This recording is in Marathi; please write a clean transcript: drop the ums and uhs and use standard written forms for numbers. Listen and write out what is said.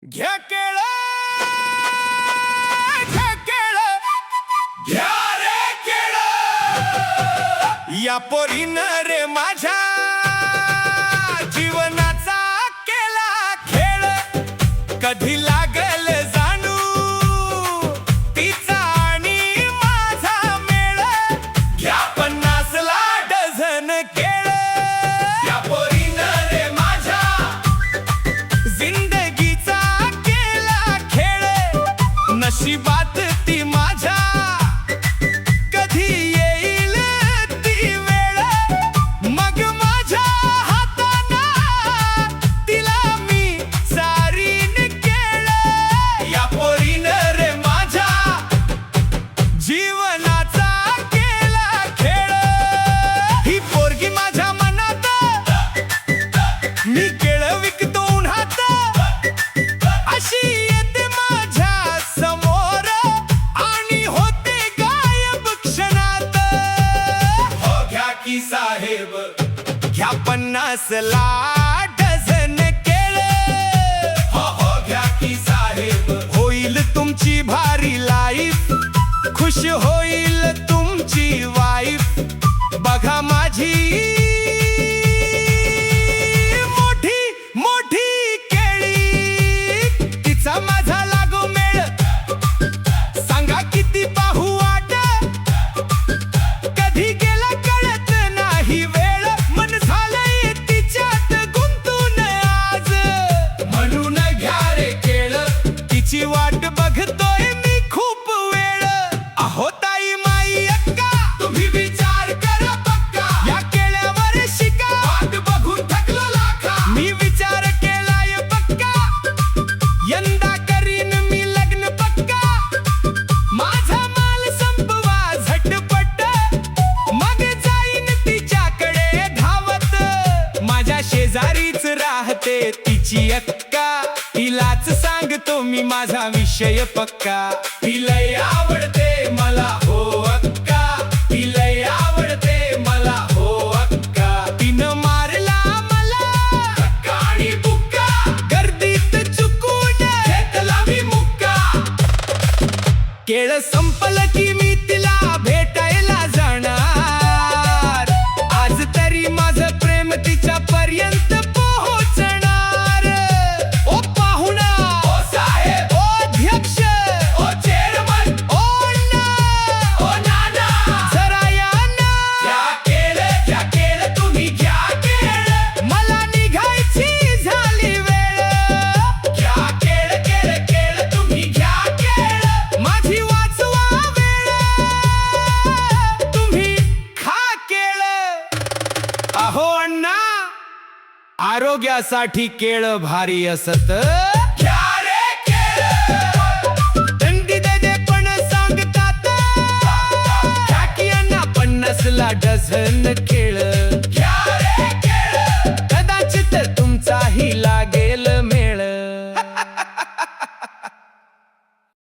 घ्या केळ घ्या केळ घ्या रे केळ या पोरीनं रे माझ्या जीवनाचा केला खेळ कधी लागल जाणू तिचा आणि माझा मेळ घ्या 50 ला डझन केळ या पोरीनं रे माझ्या जिंदगीचा केला खेळ नशिबात ती माझ्या कधी येईल ती वेळ मग माझ्या हाताना तिला मी सारीन केळ या पोरीनं रे माझ्या जीवनाचा केला खेळ ही पोरगी माझ्या मनात मी केळ विकतो उन्हात अशी येते माझ्या समोर आणि होते गायब क्षणात हो घ्या की साहेब घ्या 50 ला डझन केळ हो घ्या की साहेब होईल तुमची भारी लाईफ खुश होईल तुमची वाईफ बघा माझी मोठी मोठी केळी तिचा माझा लागो मेळ सांगा किती पाहू वाट कधी गेला कळत नाही वेळ मन झालंय तिच्यात गुंतून आज म्हणून घ्या रे केळ तिची वाट बघतोय मी खूप वेळ अहो ताई माई अक्का तुम्ही विचार करा पक्का या केळ्यावर शिका वाट बघून थकलो लाखा मी विचार केलाय पक्का यंदा करीन मी लग्न पक्का माझा माल संपवा झटपट मग जाईन तिच्याकडे धावत माझ्या शेजारीच राहते तिची अक्का तिलाच सांगतो मी माझा विषय पक्का तिलय आवडते मला हो अक्का तिलय आवडते मला हो अक्का तिनं मारला मला धक्का आणि बुक्का गर्दीत चुकून घेतला मी मुक्का केळ संपलं की मी तिला भेटायला जाणार आज तरी माझं प्रेम तिच्या पर्यंत पोहोचणार ओ पाहुणा ओ साहेब ओ अध्यक्ष ओ चेअरमन ओ अण्णा ओ नाना जरा या ना घ्या केळ तुम्ही घ्या केळ मला निघायची झाली वेळ घ्या केळ तुम्ही घ्या केळ माझी वाचवा वेळ तुम्ही खा केळ अहो अण्णा आरोग्यासाठी केळ भारी असत घ्या रे केळ थंडी दे पण सांगतात घ्या की अण्णा 50 ला डझन केळ